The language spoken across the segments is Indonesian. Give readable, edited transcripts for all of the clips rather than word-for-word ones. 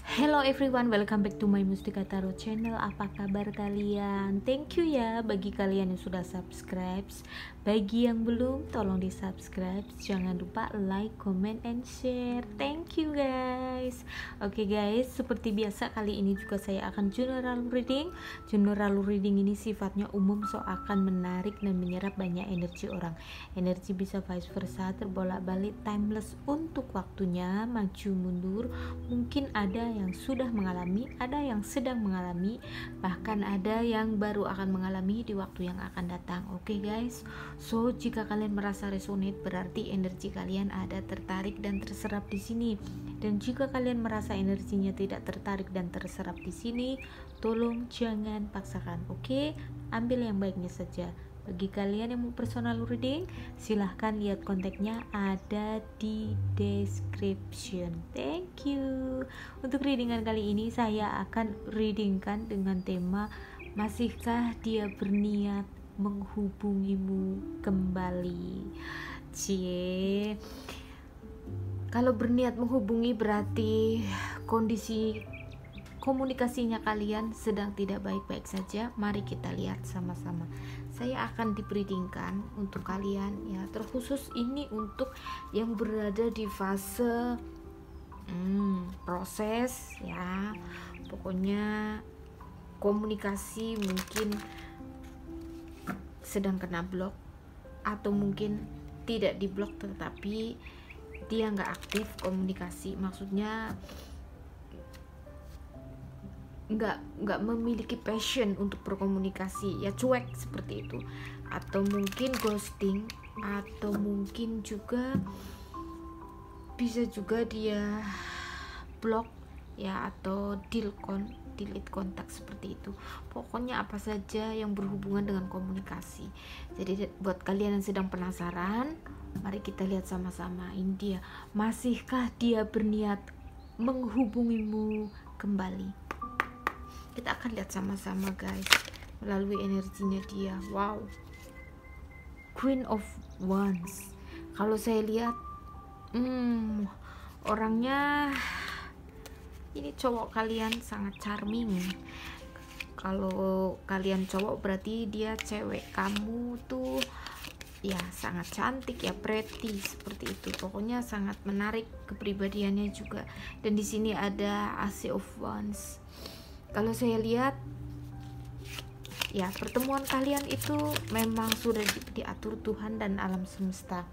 Hello everyone, welcome back to my Mustika Tarot channel. Apa kabar kalian? Thank you ya bagi kalian yang sudah subscribe. Bagi yang belum, tolong di subscribe. Jangan lupa like, comment, and share. Thank you guys. Oke guys, seperti biasa kali ini juga saya akan general reading. General reading ini sifatnya umum, so akan menarik dan menyerap banyak energi orang. Energi bisa vice versa, terbolak-balik, timeless untuk waktunya, maju mundur. Mungkin ada yang sudah mengalami, ada yang sedang mengalami, bahkan ada yang baru akan mengalami di waktu yang akan datang. Oke guys, so jika kalian merasa resonate, berarti energi kalian ada tertarik dan terserap di sini. Dan jika kalian merasa energinya tidak tertarik dan terserap di sini, tolong jangan paksakan. Oke, ambil yang baiknya saja. Bagi kalian yang mau personal reading, silahkan lihat kontaknya ada di description. Thank you. Untuk readingan kali ini saya akan readingkan dengan tema masihkah dia berniat menghubungimu kembali. Cie. Kalau berniat menghubungi berarti kondisi komunikasinya kalian sedang tidak baik-baik saja. Mari kita lihat sama-sama. Saya akan dibreedingkan untuk kalian ya, terkhusus ini untuk yang berada di fase proses ya. Pokoknya komunikasi mungkin sedang kena blok, atau mungkin tidak diblok tetapi dia nggak aktif komunikasi, maksudnya nggak memiliki passion untuk berkomunikasi ya, cuek seperti itu, atau mungkin ghosting, atau mungkin juga bisa juga dia blok ya, atau delete kontak seperti itu. Pokoknya apa saja yang berhubungan dengan komunikasi. Jadi buat kalian yang sedang penasaran, mari kita lihat sama-sama. Ini dia, masihkah dia berniat menghubungimu kembali? Kita akan lihat sama-sama guys melalui energinya dia. Wow, Queen of Wands. Kalau saya lihat orangnya ini cowok kalian sangat charming. Kalau kalian cowok berarti dia cewek kamu tuh ya sangat cantik ya, pretty seperti itu. Pokoknya sangat menarik kepribadiannya juga. Dan di sini ada Ace of Wands. Kalau saya lihat ya, pertemuan kalian itu memang sudah diatur Tuhan dan alam semesta.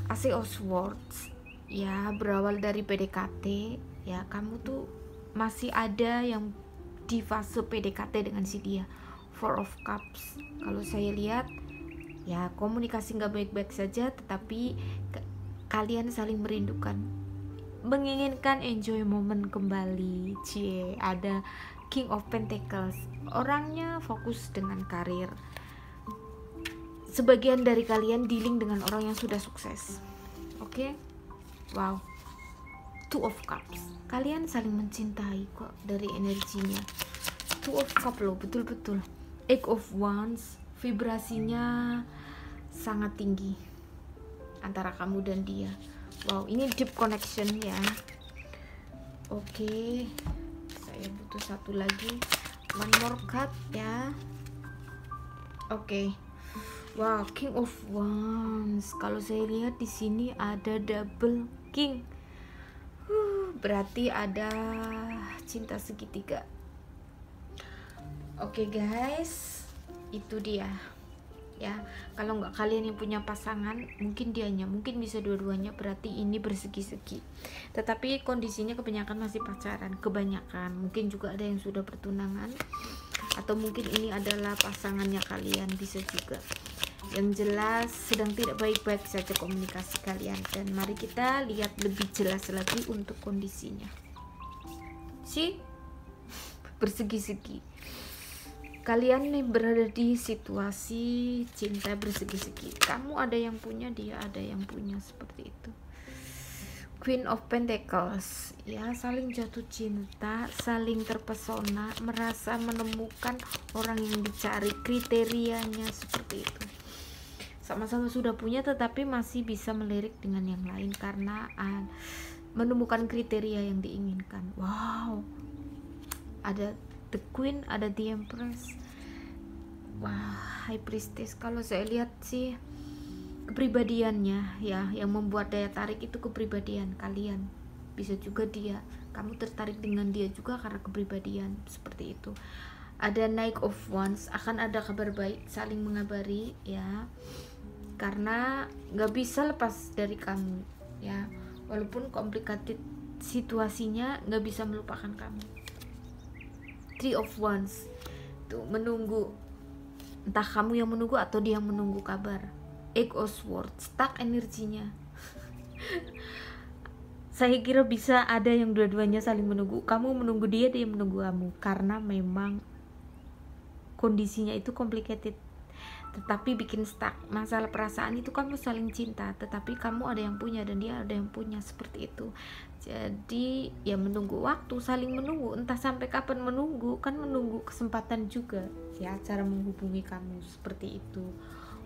Ace of Swords ya, berawal dari PDKT ya, kamu tuh masih ada yang di fase PDKT dengan si dia. Four of Cups. Kalau saya lihat ya, komunikasi nggak baik-baik saja, tetapi kalian saling merindukan, menginginkan enjoy moment kembali. Cie, ada King of Pentacles. Orangnya fokus dengan karir. Sebagian dari kalian dealing dengan orang yang sudah sukses. Oke? Wow. Two of Cups. Kalian saling mencintai kok dari energinya. Two of Cups loh, betul-betul. Eight of Wands. Vibrasinya sangat tinggi antara kamu dan dia. Wow, ini deep connection ya. Oke, saya butuh satu lagi, one more card ya. Oke. Wow, King of Wands. Kalau saya lihat di sini ada double king. Berarti ada cinta segitiga. Oke guys, itu dia ya. Kalau nggak kalian yang punya pasangan, mungkin dianya, mungkin bisa dua-duanya, berarti ini bersegi-segi. Tetapi kondisinya kebanyakan masih pacaran, kebanyakan. Mungkin juga ada yang sudah bertunangan, atau mungkin ini adalah pasangannya kalian, bisa juga. Yang jelas sedang tidak baik-baik saja komunikasi kalian. Dan mari kita lihat lebih jelas lagi untuk kondisinya. Bersegi-segi. Kalian nih berada di situasi cinta bersegi-segi. Kamu ada yang punya, dia ada yang punya, seperti itu. Queen of Pentacles ya, saling jatuh cinta, saling terpesona, merasa menemukan orang yang dicari, kriterianya seperti itu. Sama-sama sudah punya tetapi masih bisa melirik dengan yang lain, karena menemukan kriteria yang diinginkan. Wow, ada the queen, ada the empress. Wah, high priestess. Kalau saya lihat sih kepribadiannya ya, yang membuat daya tarik itu kepribadian kalian. Bisa juga kamu tertarik dengan dia juga karena kepribadian seperti itu. Ada Knight of Wands, akan ada kabar baik, saling mengabari ya, karena nggak bisa lepas dari kamu ya, walaupun complicated situasinya, nggak bisa melupakan kamu. Three of Wands tuh menunggu, entah kamu yang menunggu atau dia yang menunggu kabar. Eight of Swords, stuck energinya. Saya kira bisa ada yang dua-duanya saling menunggu, kamu menunggu dia, dia menunggu kamu, karena memang kondisinya itu complicated, tetapi bikin stuck. Masalah perasaan itu kamu saling cinta, tetapi kamu ada yang punya dan dia ada yang punya, seperti itu. Jadi ya menunggu waktu, saling menunggu, entah sampai kapan menunggu, kan menunggu kesempatan juga ya, cara menghubungi kamu seperti itu.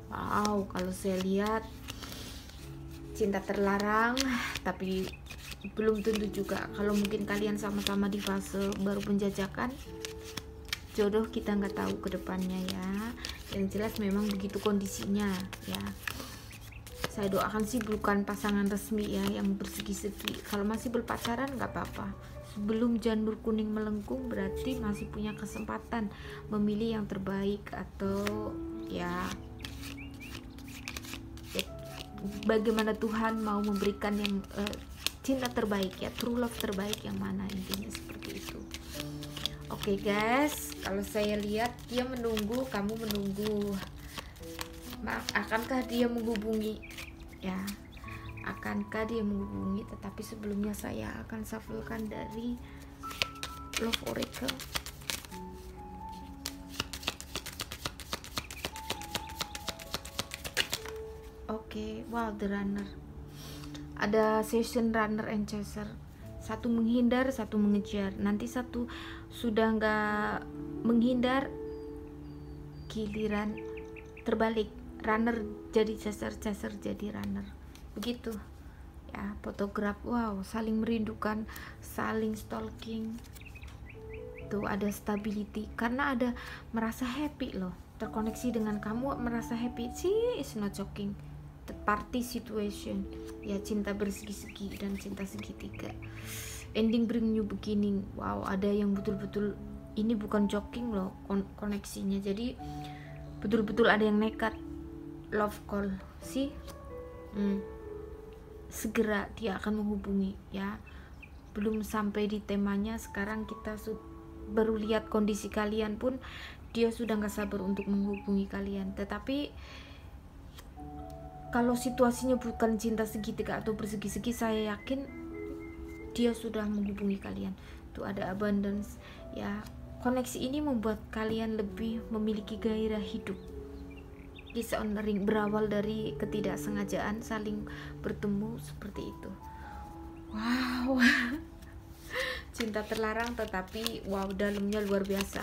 Wow, kalau saya lihat cinta terlarang, tapi belum tentu juga. Kalau mungkin kalian sama-sama di fase baru penjajakan jodoh, kita nggak tahu ke depannya ya. Yang jelas memang begitu kondisinya ya. Saya doakan sih bukan pasangan resmi ya, yang bersegi-segi. Kalau masih berpacaran nggak apa-apa. Sebelum janur kuning melengkung berarti masih punya kesempatan memilih yang terbaik, atau ya bagaimana Tuhan mau memberikan yang cinta terbaik ya, true love terbaik yang mana, intinya seperti itu. Oke guys, kalau saya lihat dia menunggu, kamu menunggu. Akankah dia menghubungi ya? Akankah dia menghubungi? Tetapi sebelumnya saya akan shufflekan dari Love Oracle. Oke, wow, the runner. Ada session runner and chaser. Satu menghindar, satu mengejar. Nanti satu sudah nggak menghindar, giliran terbalik, runner jadi chaser, chaser jadi runner, begitu ya. Fotograf, wow, saling merindukan, saling stalking. Tuh ada stability, karena ada merasa happy loh, terkoneksi dengan kamu, merasa happy sih, is not joking. The party situation ya, cinta bersegi-segi dan cinta segitiga. Ending bring new beginning. Wow, ada yang betul-betul, ini bukan joking loh koneksinya, jadi betul-betul ada yang nekat. Love call sih, segera dia akan menghubungi ya. Belum sampai di temanya, sekarang kita baru lihat kondisi kalian pun dia sudah nggak sabar untuk menghubungi kalian. Tetapi kalau situasinya bukan cinta segitiga atau bersegi-segi, saya yakin dia sudah menghubungi kalian. Tuh ada abundance ya. Koneksi ini membuat kalian lebih memiliki gairah hidup. Dishonoring berawal dari ketidaksengajaan, saling bertemu seperti itu. Wow. Cinta terlarang, tetapi wow, dalamnya luar biasa.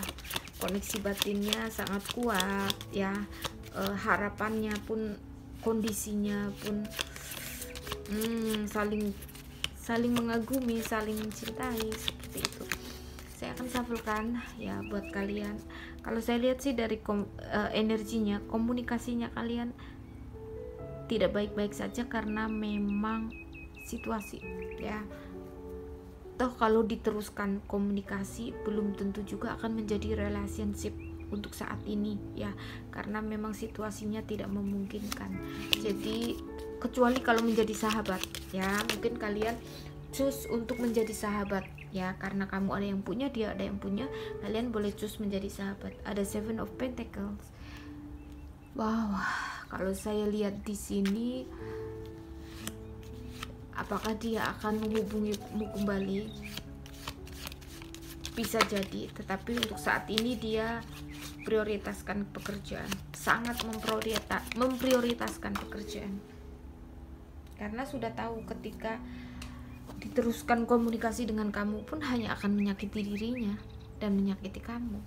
Koneksi batinnya sangat kuat ya. Harapannya pun, kondisinya pun saling mengagumi, saling mencintai, seperti itu. Saya akan shufflekan ya buat kalian. Kalau saya lihat sih dari energinya, komunikasinya kalian tidak baik-baik saja karena memang situasi ya. Toh kalau diteruskan komunikasi belum tentu juga akan menjadi relationship untuk saat ini ya, karena memang situasinya tidak memungkinkan. Jadi kecuali kalau menjadi sahabat ya, mungkin kalian choose untuk menjadi sahabat ya, karena kamu ada yang punya, dia ada yang punya, kalian boleh choose menjadi sahabat. Ada Seven of Pentacles. Wow, kalau saya lihat di sini, apakah dia akan menghubungimu kembali? Bisa jadi, tetapi untuk saat ini dia prioritaskan pekerjaan, sangat memprioritaskan pekerjaan, karena sudah tahu ketika diteruskan komunikasi dengan kamu pun hanya akan menyakiti dirinya dan menyakiti kamu.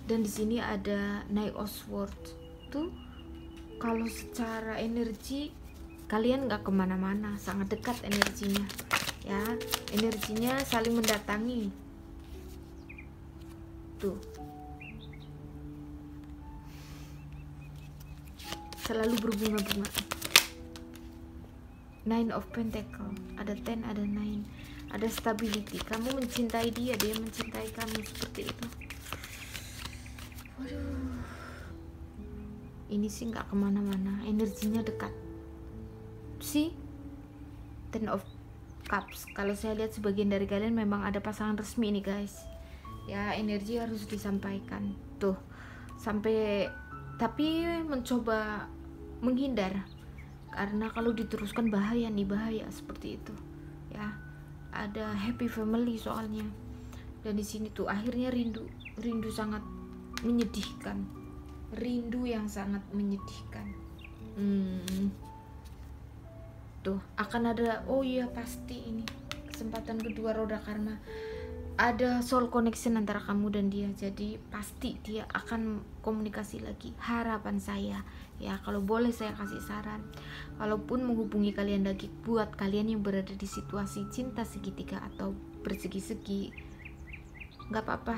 Dan di sini ada Knight of Swords tuh, kalau secara energi kalian nggak kemana-mana, sangat dekat energinya ya, energinya saling mendatangi tuh, selalu berbunga-bunga. Nine of Pentacle, ada 10, ada 9, ada stability. Kamu mencintai dia, dia mencintai kamu, seperti itu. Waduh, ini sih nggak kemana-mana, energinya dekat sih. Ten of Cups, kalau saya lihat sebagian dari kalian memang ada pasangan resmi nih guys ya, energi harus disampaikan tuh sampai, tapi mencoba menghindar karena kalau diteruskan bahaya nih, bahaya seperti itu ya. Ada happy family soalnya, dan di sini tuh akhirnya rindu sangat menyedihkan, rindu yang sangat menyedihkan. Tuh akan ada, oh iya pasti ini kesempatan kedua roda karma, ada soul connection antara kamu dan dia, jadi pasti dia akan komunikasi lagi, harapan saya ya. Kalau boleh saya kasih saran, kalaupun menghubungi kalian lagi, buat kalian yang berada di situasi cinta segitiga atau bersegi-segi, nggak apa-apa,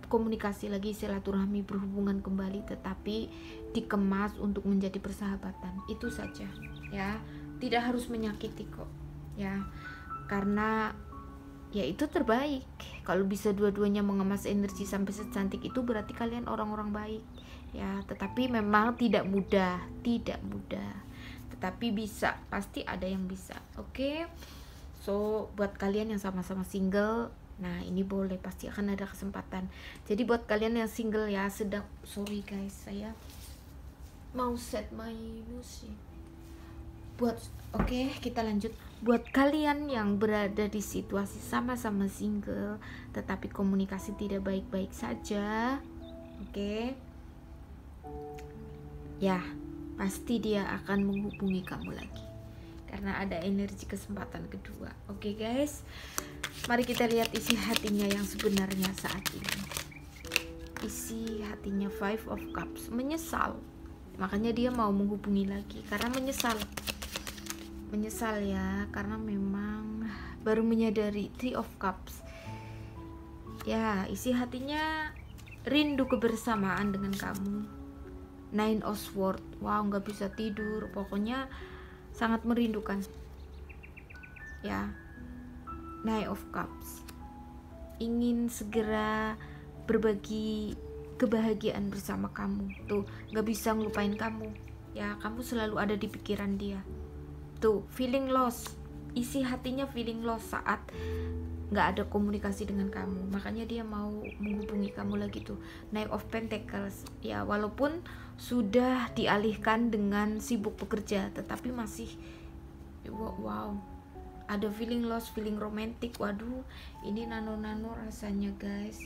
komunikasi lagi, silaturahmi, berhubungan kembali, tetapi dikemas untuk menjadi persahabatan, itu saja ya, tidak harus menyakiti kok ya, karena ya itu terbaik. Kalau bisa dua-duanya mengemas energi sampai secantik itu, berarti kalian orang-orang baik ya. Tetapi memang tidak mudah, tetapi bisa, pasti ada yang bisa. Oke. So buat kalian yang sama-sama single, nah ini boleh, pasti akan ada kesempatan. Jadi buat kalian yang single ya, sorry guys, saya mau set my music buat, oke, kita lanjut. Buat kalian yang berada di situasi sama-sama single tetapi komunikasi tidak baik-baik saja, oke, ya pasti dia akan menghubungi kamu lagi karena ada energi kesempatan kedua. Oke guys, mari kita lihat isi hatinya yang sebenarnya saat ini. Isi hatinya Five of Cups, menyesal, makanya dia mau menghubungi lagi karena menyesal ya, karena memang baru menyadari. Three of Cups ya, isi hatinya rindu kebersamaan dengan kamu. Nine of Swords, wow, nggak bisa tidur, pokoknya sangat merindukan ya. Nine of Cups, ingin segera berbagi kebahagiaan bersama kamu, tuh nggak bisa ngelupain kamu ya, kamu selalu ada di pikiran dia. Tuh feeling lost, isi hatinya feeling lost saat nggak ada komunikasi dengan kamu, makanya dia mau menghubungi kamu lagi tuh. Knight of Pentacles ya, walaupun sudah dialihkan dengan sibuk bekerja, tetapi masih wow, ada feeling lost, feeling romantic. Waduh, ini nano rasanya guys.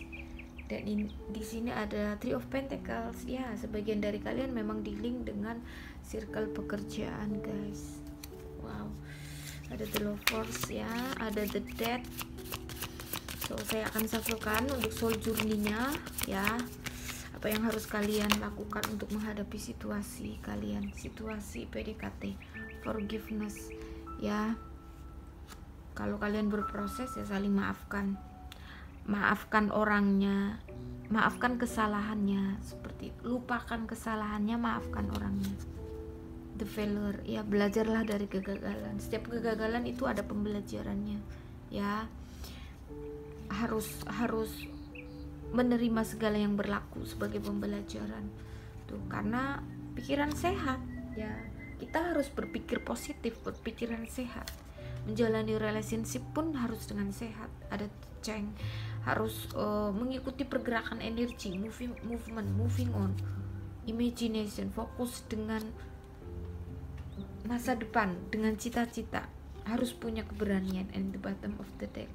Dan di sini ada Three of Pentacles ya, sebagian dari kalian memang di-link dengan circle pekerjaan guys. Wow, ada The Lovers ya, ada The Death. So saya akan shufflekan untuk soul journey-nya ya, apa yang harus kalian lakukan untuk menghadapi situasi kalian, situasi PDKT. Forgiveness ya, kalau kalian berproses ya saling maafkan orangnya, maafkan kesalahannya, seperti lupakan kesalahannya, maafkan orangnya. The failure ya, belajarlah dari kegagalan, setiap kegagalan itu ada pembelajarannya ya, harus menerima segala yang berlaku sebagai pembelajaran tuh, karena pikiran sehat ya, kita harus berpikir positif, berpikiran sehat, menjalani relationship pun harus dengan sehat, ada ceng, harus mengikuti pergerakan energi, moving on, imagination, fokus dengan masa depan, dengan cita-cita, harus punya keberanian. And the bottom of the deck,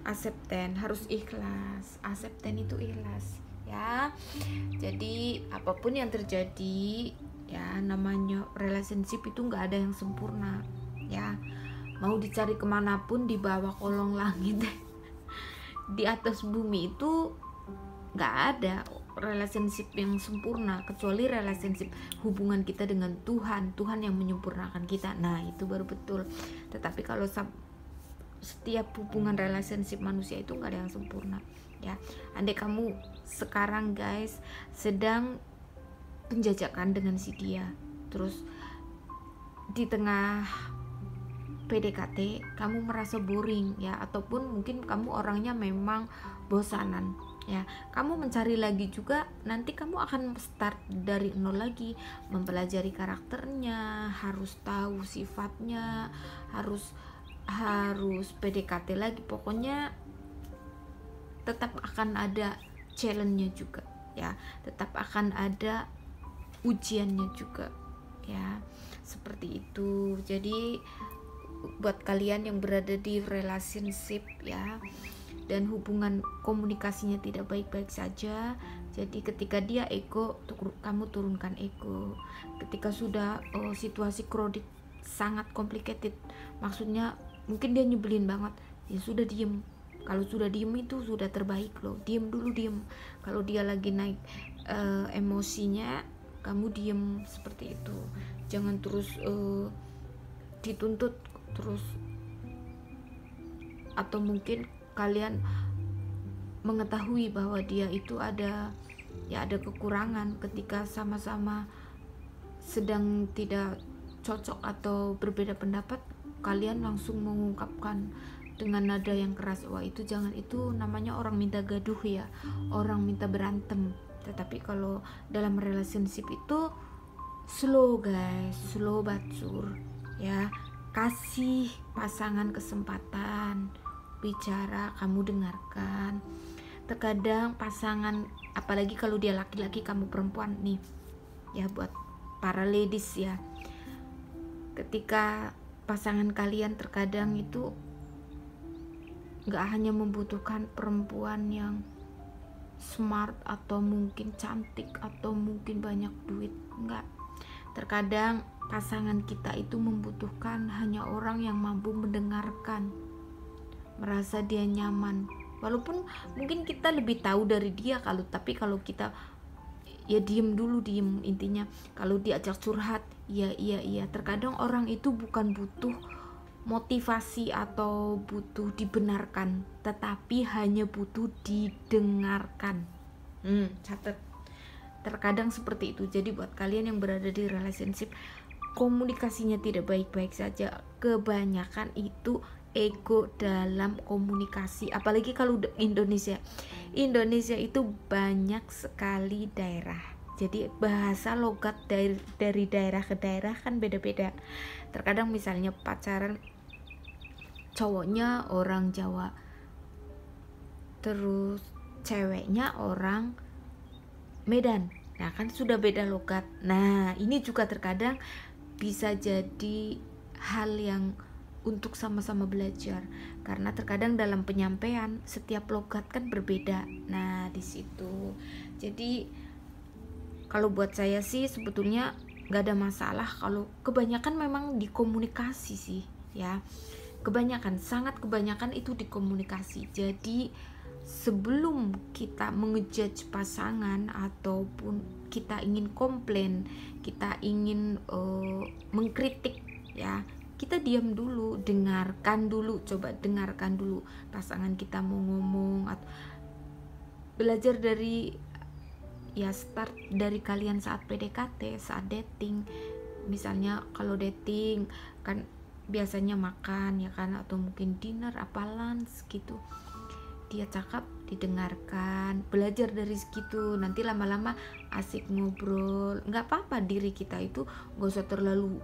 acceptance, harus ikhlas. Acceptance itu ikhlas ya. Jadi apapun yang terjadi ya, namanya relationship itu nggak ada yang sempurna ya, mau dicari kemanapun, di bawah kolong langit di atas bumi itu nggak ada relationship yang sempurna, kecuali relationship hubungan kita dengan Tuhan yang menyempurnakan kita. Nah, itu baru betul. Tetapi kalau setiap hubungan relationship manusia itu nggak ada yang sempurna, ya. Andai kamu sekarang guys sedang penjajakan dengan si dia, terus di tengah PDKT kamu merasa boring, ya, ataupun mungkin kamu orangnya memang bosanan, ya, kamu mencari lagi juga, nanti kamu akan start dari nol lagi, mempelajari karakternya, harus tahu sifatnya, harus PDKT lagi, pokoknya tetap akan ada challenge-nya juga, ya, tetap akan ada ujiannya juga, ya, seperti itu. Jadi buat kalian yang berada di relationship, ya, dan hubungan komunikasinya tidak baik-baik saja, jadi ketika dia ego, kamu turunkan ego. Ketika sudah situasi crowded, sangat complicated, maksudnya mungkin dia nyebelin banget, ya sudah diem. Kalau sudah diem itu sudah terbaik loh, diem dulu, diem. Kalau dia lagi naik emosinya, kamu diem, seperti itu. Jangan terus dituntut terus, atau mungkin kalian mengetahui bahwa dia itu ada kekurangan ketika sama-sama sedang tidak cocok atau berbeda pendapat, kalian langsung mengungkapkan dengan nada yang keras. Wah, itu jangan, itu namanya orang minta gaduh, ya, orang minta berantem. Tetapi kalau dalam relationship itu slow guys, slow but sure, ya. Kasih pasangan kesempatan bicara, kamu dengarkan. Terkadang pasangan, apalagi kalau dia laki-laki kamu perempuan nih, ya, buat para ladies, ya, ketika pasangan kalian terkadang itu gak hanya membutuhkan perempuan yang smart atau mungkin cantik atau mungkin banyak duit, enggak. Terkadang pasangan kita itu membutuhkan hanya orang yang mampu mendengarkan, merasa dia nyaman, walaupun mungkin kita lebih tahu dari dia, tapi kalau kita, ya, diem dulu, diem. Intinya kalau diajak curhat, iya. Terkadang orang itu bukan butuh motivasi atau butuh dibenarkan, tetapi hanya butuh didengarkan. Catat, terkadang seperti itu. Jadi buat kalian yang berada di relationship komunikasinya tidak baik-baik saja, kebanyakan itu ego dalam komunikasi. Apalagi kalau Indonesia itu banyak sekali daerah, jadi bahasa logat dari daerah ke daerah kan beda-beda. Terkadang misalnya pacaran cowoknya orang Jawa, terus ceweknya orang Medan, nah kan sudah beda logat. Nah, ini juga terkadang bisa jadi hal yang untuk sama-sama belajar, karena terkadang dalam penyampaian setiap logat kan berbeda. Nah, di situ. Jadi kalau buat saya sih sebetulnya nggak ada masalah kalau kebanyakan memang di komunikasi sih, ya. Sangat kebanyakan itu di komunikasi. Jadi sebelum kita mengejudge pasangan ataupun kita ingin komplain, kita ingin mengkritik, ya, kita diam dulu, coba dengarkan dulu pasangan kita mau ngomong, atau belajar dari, ya, start dari kalian saat PDKT, saat dating. Misalnya kalau dating kan biasanya makan, ya kan, atau mungkin dinner apa lunch gitu, dia cakap didengarkan, belajar dari segitu. Nanti lama-lama asik ngobrol. Nggak apa-apa diri kita itu nggak usah terlalu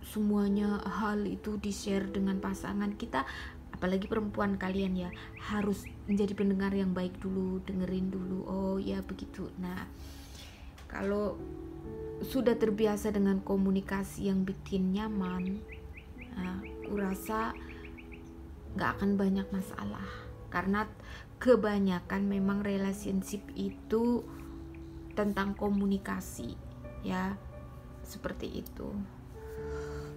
semuanya hal itu di-share dengan pasangan kita, apalagi perempuan. Kalian, ya, harus menjadi pendengar yang baik dulu, dengerin dulu, oh ya begitu. Nah, kalau sudah terbiasa dengan komunikasi yang bikin nyaman, nah, kurasa gak akan banyak masalah, karena kebanyakan memang relationship itu tentang komunikasi, ya, seperti itu.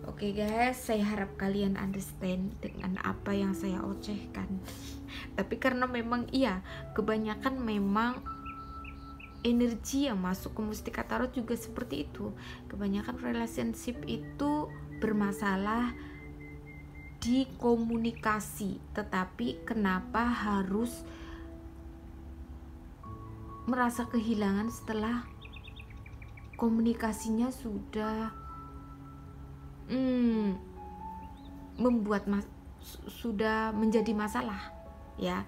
Oke guys, saya harap kalian understand dengan apa yang saya ocehkan. Tapi karena memang, iya, kebanyakan memang energi yang masuk ke Mustika Tarot juga seperti itu. Kebanyakan relationship itu bermasalah di komunikasi, tetapi kenapa harus merasa kehilangan setelah komunikasinya sudah sudah menjadi masalah ya.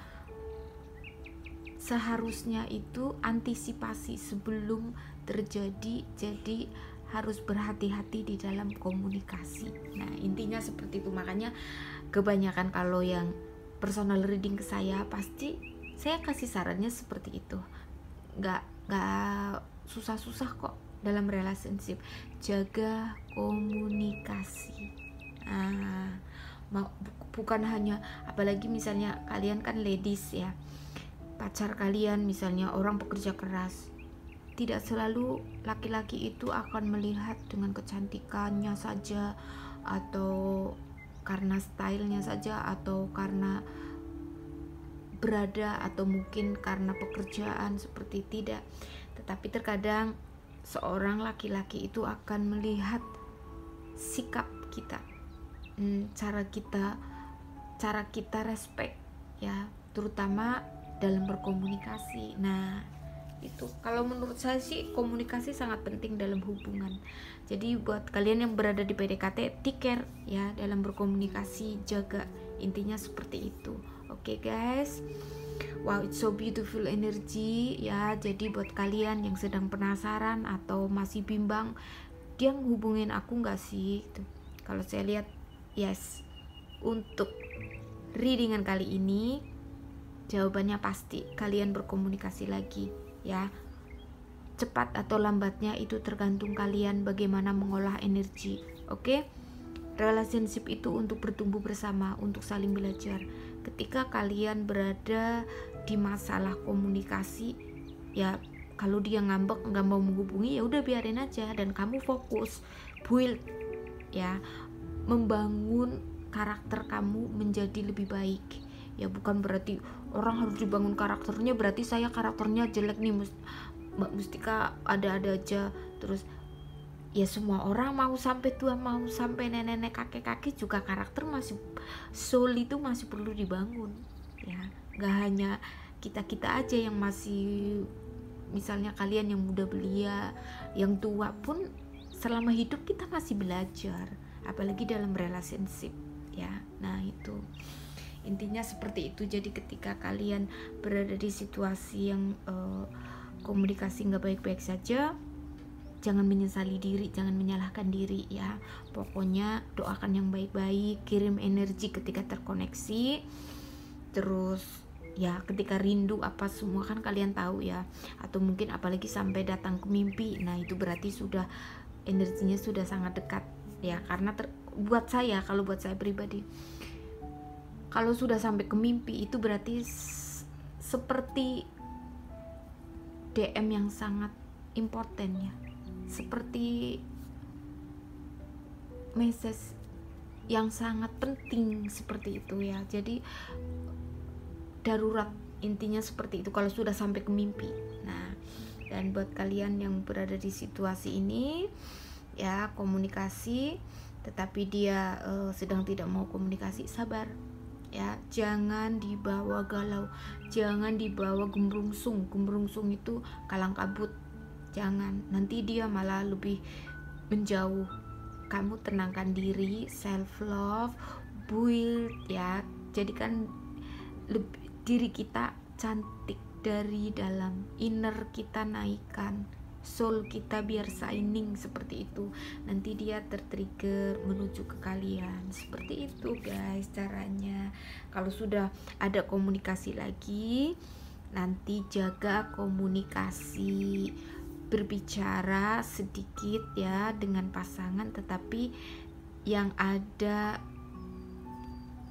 Seharusnya itu antisipasi sebelum terjadi, jadi harus berhati-hati di dalam komunikasi. Nah, intinya seperti itu. Makanya kebanyakan kalau yang personal reading ke saya, pasti saya kasih sarannya seperti itu. Nggak susah-susah kok dalam relationship. Jaga komunikasi. Bukan hanya, apalagi misalnya kalian kan ladies ya, pacar kalian misalnya orang pekerja keras, tidak selalu laki-laki itu akan melihat dengan kecantikannya saja, atau karena stylenya saja, atau karena berada, atau mungkin karena pekerjaan, seperti tidak. Tetapi terkadang seorang laki-laki itu akan melihat sikap kita, cara kita respect ya, terutama dalam berkomunikasi. Nah, itu kalau menurut saya sih komunikasi sangat penting dalam hubungan. Jadi buat kalian yang berada di PDKT, take care ya dalam berkomunikasi, jaga, intinya seperti itu. Oke guys, wow, it's so beautiful energy ya. Jadi buat kalian yang sedang penasaran atau masih bimbang, dia hubungin aku nggak sih gitu. Kalau saya lihat yes, untuk readingan kali ini jawabannya pasti kalian berkomunikasi lagi ya. Cepat atau lambatnya itu tergantung kalian bagaimana mengolah energi. Oke? Relationship itu untuk bertumbuh bersama, untuk saling belajar. Ketika kalian berada di masalah komunikasi ya, kalau dia ngambek nggak mau menghubungi, ya udah biarin aja, dan kamu fokus build ya, membangun karakter kamu menjadi lebih baik. Ya bukan berarti orang harus dibangun karakternya, berarti saya karakternya jelek nih Mbak Mustika, ada-ada aja terus. Ya semua orang mau sampai tua, mau sampai nenek-nenek, kakek-kakek juga karakter masih, soul itu masih perlu dibangun ya. Gak hanya kita-kita aja yang masih, misalnya kalian yang muda belia, yang tua pun selama hidup kita masih belajar, apalagi dalam relationship ya. Nah itu intinya seperti itu. Jadi ketika kalian berada di situasi yang komunikasi nggak baik-baik saja, jangan menyesali diri, jangan menyalahkan diri ya. Pokoknya doakan yang baik-baik, kirim energi ketika terkoneksi, terus ya ketika rindu apa semua kan kalian tahu ya. Atau mungkin apalagi sampai datang ke mimpi, nah itu berarti sudah energinya sudah sangat dekat ya. Karena buat saya, kalau buat saya pribadi, kalau sudah sampai ke mimpi itu berarti seperti DM yang sangat important ya, seperti message yang sangat penting seperti itu ya. Jadi darurat, intinya seperti itu kalau sudah sampai ke mimpi. Nah, dan buat kalian yang berada di situasi ini ya, komunikasi tetapi dia sedang tidak mau komunikasi, sabar ya, jangan dibawa galau, jangan dibawa gembrungsung. Gembrungsung itu kalang kabut, jangan, nanti dia malah lebih menjauh. Kamu tenangkan diri, self love, build ya, jadikan diri kita cantik dari dalam, inner kita naikkan, soul kita biar shining seperti itu. Nanti dia tertrigger menuju ke kalian. Seperti itu guys caranya. Kalau sudah ada komunikasi lagi, nanti jaga komunikasi, berbicara sedikit ya dengan pasangan, tetapi yang ada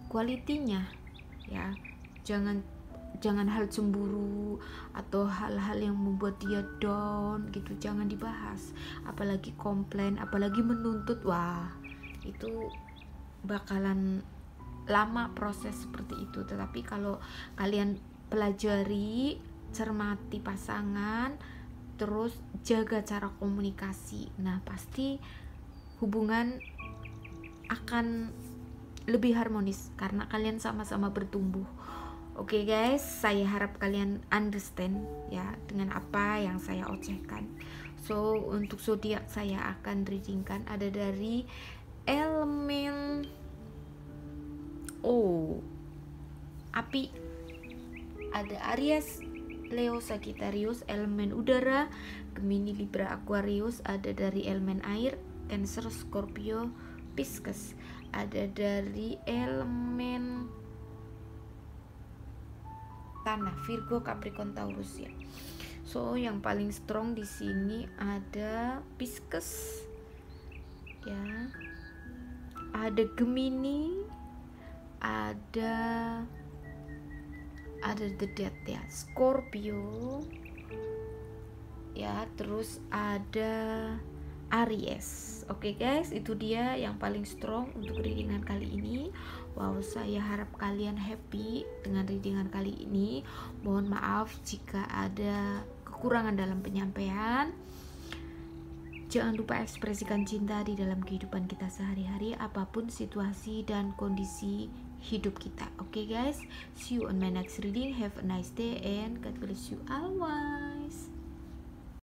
kualitinya ya. Jangan hal cemburu atau hal-hal yang membuat dia down gitu, jangan dibahas. Apalagi komplain, apalagi menuntut, wah itu bakalan lama proses seperti itu. Tetapi kalau kalian pelajari, cermati pasangan, terus jaga cara komunikasi. Nah, pasti hubungan akan lebih harmonis karena kalian sama-sama bertumbuh. Oke guys, saya harap kalian understand ya dengan apa yang saya ocehkan. So, untuk zodiak saya akan readingkan ada dari elemen api, ada Aries, Leo, Sagittarius. Elemen udara Gemini, Libra, Aquarius. Ada dari elemen air Cancer, Scorpio, Pisces. Ada dari elemen tanah Virgo, Capricorn, Taurus ya. So yang paling strong di sini ada Pisces ya, ada Gemini, ada The Death ya, Scorpio ya, terus ada Aries. Oke guys, itu dia yang paling strong untuk readingan kali ini. Wow, saya harap kalian happy dengan readingan kali ini. Mohon maaf jika ada kekurangan dalam penyampaian. Jangan lupa ekspresikan cinta di dalam kehidupan kita sehari-hari, apapun situasi dan kondisi hidup kita. Oke guys, see you on my next reading. Have a nice day and God bless you always.